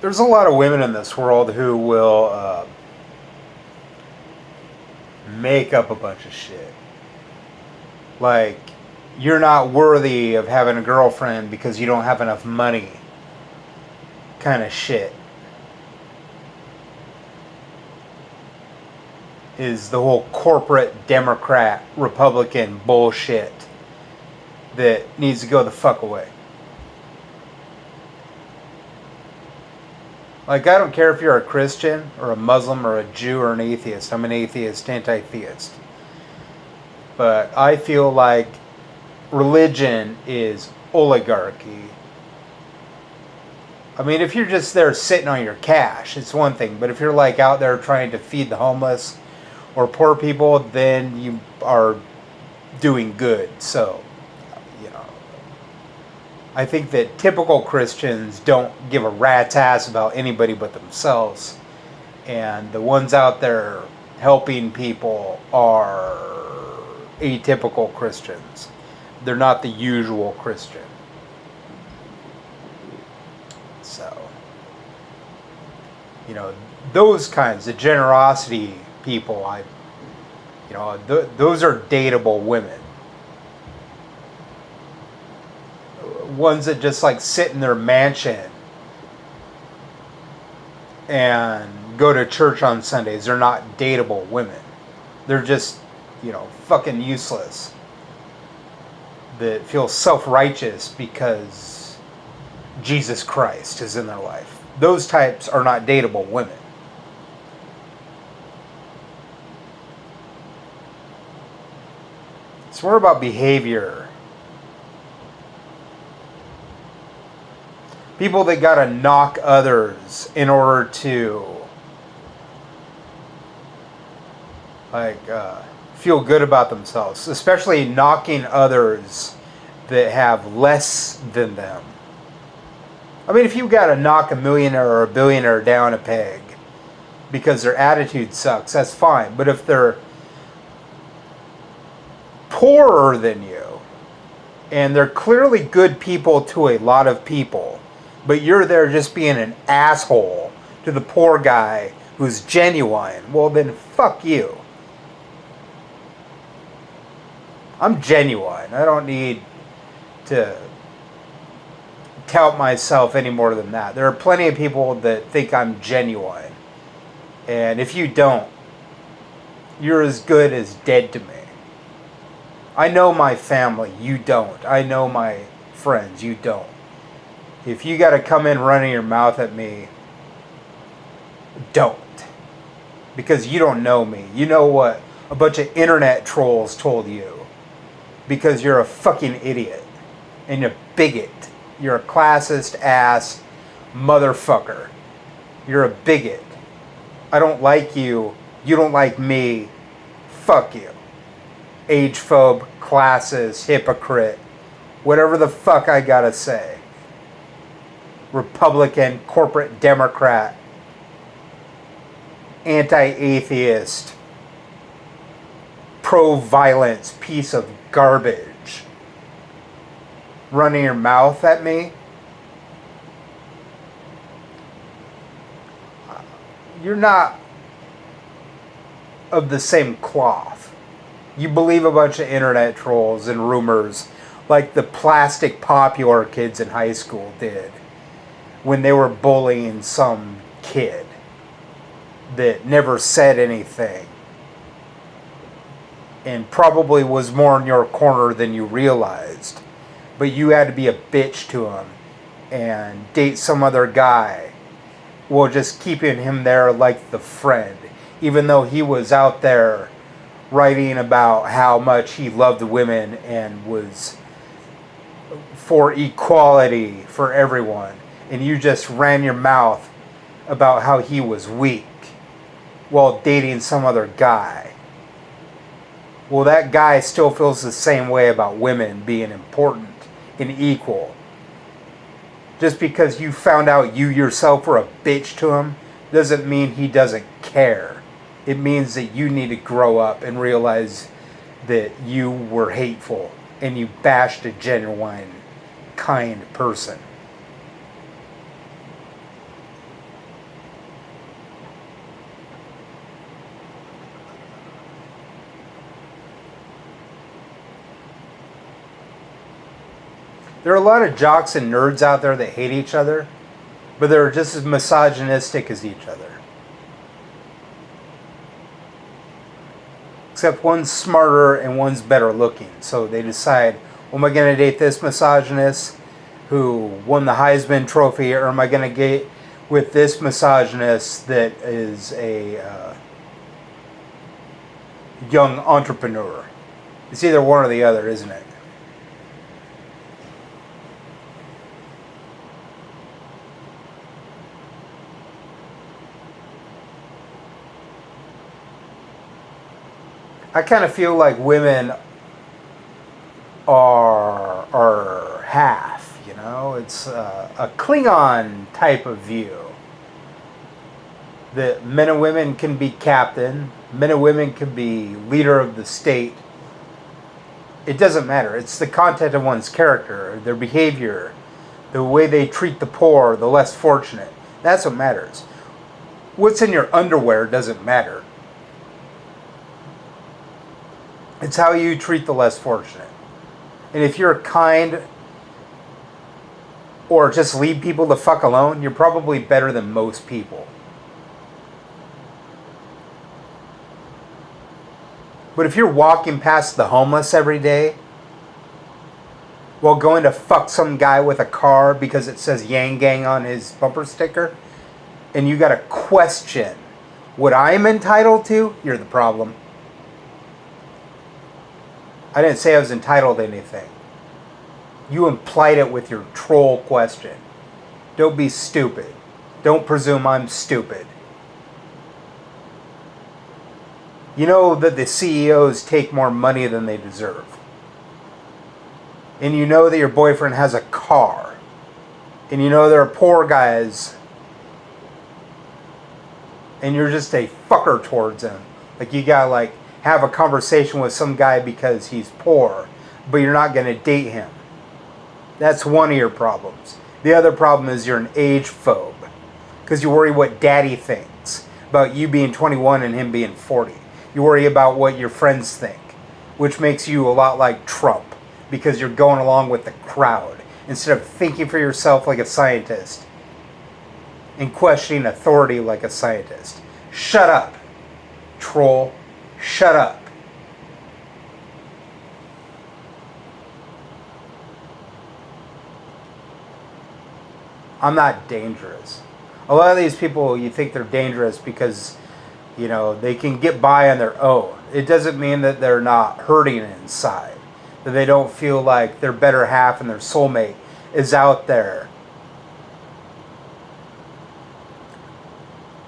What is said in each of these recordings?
there's a lot of women in this world who will make up a bunch of shit. Like, you're not worthy of having a girlfriend because you don't have enough money. Kind of shit. Is the whole corporate Democrat Republican bullshit that needs to go the fuck away. Like, I don't care if you're a Christian or a Muslim or a Jew or an atheist. I'm an atheist, anti-theist. But I feel like religion is oligarchy. I mean, if you're just there sitting on your cash, it's one thing. But if you're like out there trying to feed the homeless or poor people, then you are doing good. So, you know, I think that typical Christians don't give a rat's ass about anybody but themselves. And the ones out there helping people are atypical Christians. They're not the usual Christian. So, you know, those kinds of generosity people, those are dateable women. Ones that just like sit in their mansion and go to church on Sundays, they're not dateable women. They're just, fucking useless. That feel self-righteous because Jesus Christ is in their life. Those types are not dateable women. It's more about behavior. People that gotta knock others in order to feel good about themselves, especially knocking others that have less than them. I mean, if you gotta knock a millionaire or a billionaire down a peg because their attitude sucks, that's fine. But if they're poorer than you and they're clearly good people to a lot of people, but you're there just being an asshole to the poor guy who's genuine, well then fuck you. I'm genuine. I don't need to tout myself any more than that. There are plenty of people that think I'm genuine. And if you don't, you're as good as dead to me. I know my family, you don't. I know my friends, you don't. If you got to come in running your mouth at me, don't. Because you don't know me. You know what a bunch of internet trolls told you. Because you're a fucking idiot. And you're a bigot. You're a classist ass motherfucker. You're a bigot. I don't like you. You don't like me. Fuck you. Age-phobe, classist, hypocrite. Whatever the fuck I gotta say. Republican, corporate Democrat, anti-atheist, pro-violence piece of garbage. Running your mouth at me? You're not of the same cloth. You believe a bunch of internet trolls and rumors like the plastic popular kids in high school did when they were bullying some kid that never said anything and probably was more in your corner than you realized. But you had to be a bitch to him and date some other guy while just keeping him there like the friend, even though he was out there writing about how much he loved women and was for equality for everyone. And you just ran your mouth about how he was weak while dating some other guy. Well, that guy still feels the same way about women being important and equal. Just because you found out you yourself were a bitch to him doesn't mean he doesn't care. It means that you need to grow up and realize that you were hateful and you bashed a genuine, kind person. There are a lot of jocks and nerds out there that hate each other, but they're just as misogynistic as each other. Except one's smarter and one's better looking. So they decide, well, am I going to date this misogynist who won the Heisman Trophy, or am I going to get with this misogynist that is a young entrepreneur? It's either one or the other, isn't it? I kind of feel like women are half, you know? It's a Klingon type of view. That men and women can be captain, men and women can be leader of the state. It doesn't matter. It's the content of one's character, their behavior, the way they treat the poor, the less fortunate. That's what matters. What's in your underwear doesn't matter. It's how you treat the less fortunate. And if you're kind or just leave people the fuck alone, you're probably better than most people. But if you're walking past the homeless every day while going to fuck some guy with a car because it says Yang Gang on his bumper sticker, and you got to question what I'm entitled to, you're the problem. I didn't say I was entitled to anything. You implied it with your troll question. Don't be stupid. Don't presume I'm stupid. You know that the CEOs take more money than they deserve. And you know that your boyfriend has a car. And you know there are poor guys. And you're just a fucker towards them. Like you gotta have a conversation with some guy because he's poor, but you're not going to date him. That's one of your problems. The other problem is you're an age phobe because you worry what daddy thinks about you being 21 and him being 40. You worry about what your friends think, which makes you a lot like Trump because you're going along with the crowd instead of thinking for yourself like a scientist and questioning authority like a scientist. Shut up, troll. Shut up. I'm not dangerous. A lot of these people, you think they're dangerous because, they can get by on their own. It doesn't mean that they're not hurting inside. That they don't feel like their better half and their soulmate is out there.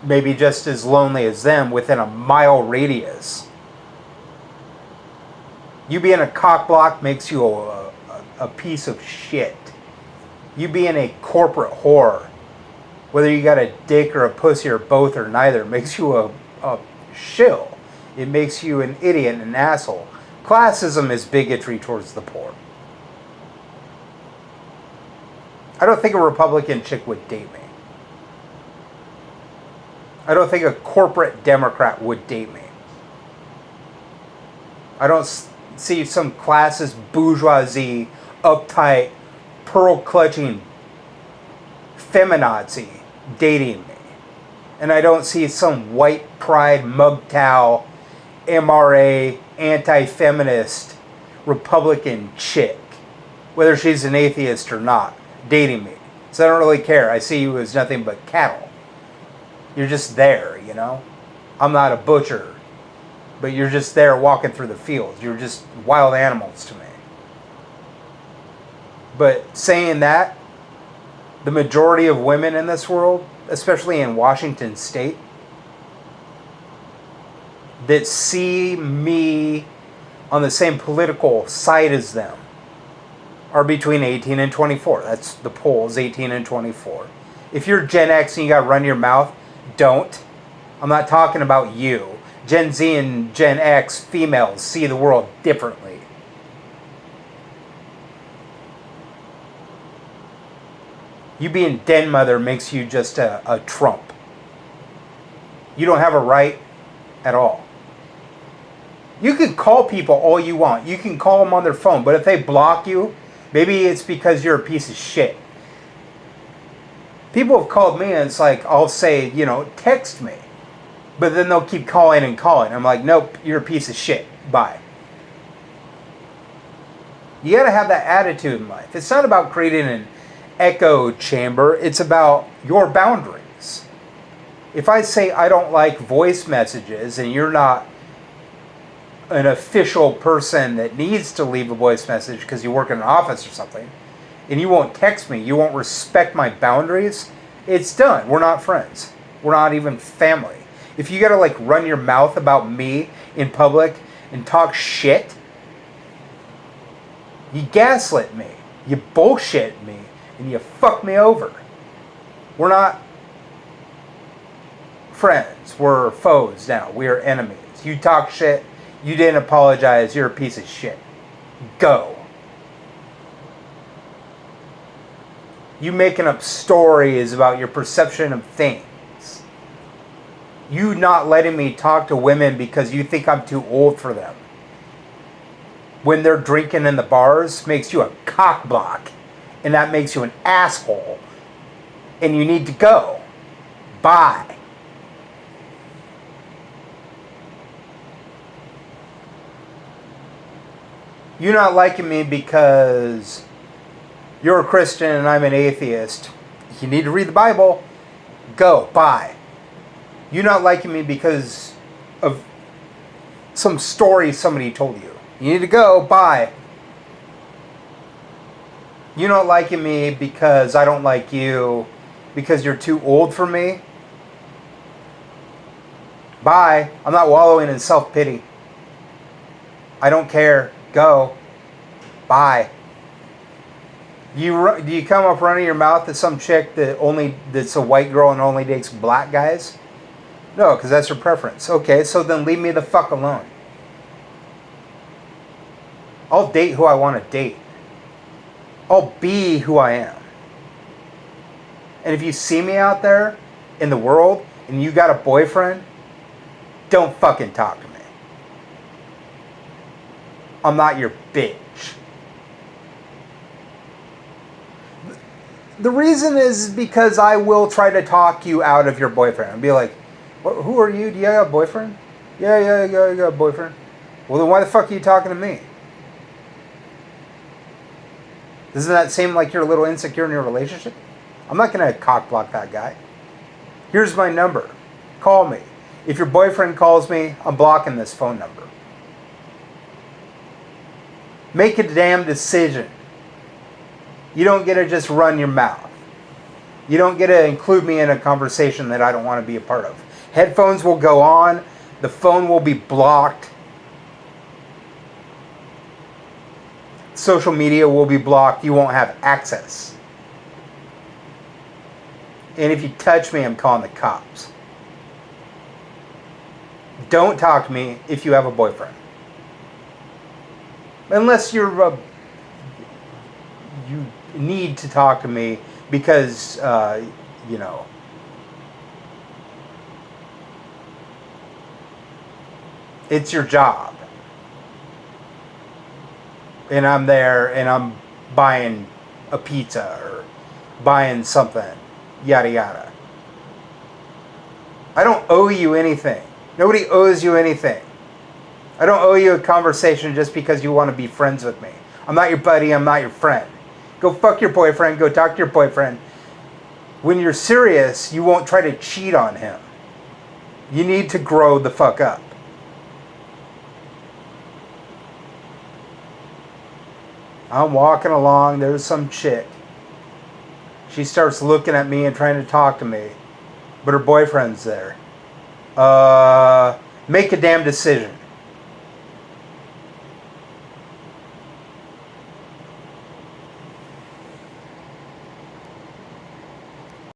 Maybe just as lonely as them within a mile radius. You being a cockblock makes you a piece of shit. You being a corporate whore, whether you got a dick or a pussy or both or neither, makes you a shill. It makes you an idiot and an asshole. Classism is bigotry towards the poor. I don't think a Republican chick would date me. I don't think a corporate Democrat would date me. I don't see some classist bourgeoisie, uptight, pearl-clutching feminazi dating me. And I don't see some white pride, MGTOW, MRA, anti-feminist Republican chick, whether she's an atheist or not, dating me. So I don't really care. I see you as nothing but cattle. You're just there, I'm not a butcher, but you're just there walking through the fields. You're just wild animals to me. But saying that, the majority of women in this world, especially in Washington State, that see me on the same political side as them are between 18 and 24. That's the polls, 18 and 24. If you're Gen X and you got to run your mouth, don't. I'm not talking about you. Gen Z and Gen X females see the world differently. You being den mother makes you just a Trump. You don't have a right at all. You can call people all you want. You can call them on their phone. But if they block you, Maybe it's because you're a piece of shit. People have called me and it's like, I'll say, text me. But then they'll keep calling and calling. I'm like, nope, you're a piece of shit. Bye. You gotta have that attitude in life. It's not about creating an echo chamber. It's about your boundaries. If I say I don't like voice messages and you're not an official person that needs to leave a voice message because you work in an office or something, and you won't text me, you won't respect my boundaries, it's done. We're not friends. We're not even family. If you gotta run your mouth about me in public and talk shit, you gaslit me, you bullshit me, and you fuck me over. We're not friends. We're foes now. We are enemies. You talk shit, you didn't apologize, you're a piece of shit. Go. You making up stories about your perception of things. You not letting me talk to women because you think I'm too old for them. When they're drinking in the bars makes you a cockblock. And that makes you an asshole. And you need to go. Bye. You not liking me because you're a Christian and I'm an atheist. You need to read the Bible. Go. Bye. You not liking me because of some story somebody told you. You need to go. Bye. You not liking me because I don't like you because you're too old for me. Bye. I'm not wallowing in self-pity. I don't care. Go. Bye. Do you come up running your mouth at some chick that's a white girl and only dates black guys? No, because that's her preference. Okay, so then leave me the fuck alone. I'll date who I want to date. I'll be who I am. And if you see me out there in the world and you got a boyfriend, don't fucking talk to me. I'm not your bitch. The reason is because I will try to talk you out of your boyfriend. I'll be like, who are you? Do you have a boyfriend? Yeah, I got a boyfriend. Well, then why the fuck are you talking to me? Doesn't that seem like you're a little insecure in your relationship? I'm not going to cock block that guy. Here's my number. Call me. If your boyfriend calls me, I'm blocking this phone number. Make a damn decision. You don't get to just run your mouth. You don't get to include me in a conversation that I don't want to be a part of. Headphones will go on. The phone will be blocked. Social media will be blocked. You won't have access. And if you touch me, I'm calling the cops. Don't talk to me if you have a boyfriend. Unless you need to talk to me because, it's your job. And I'm there and I'm buying a pizza or buying something, yada yada. I don't owe you anything. Nobody owes you anything. I don't owe you a conversation just because you want to be friends with me. I'm not your buddy, I'm not your friend. Go fuck your boyfriend, go talk to your boyfriend. When you're serious, you won't try to cheat on him. You need to grow the fuck up. I'm walking along, there's some chick. She starts looking at me and trying to talk to me, but her boyfriend's there. Make a damn decision.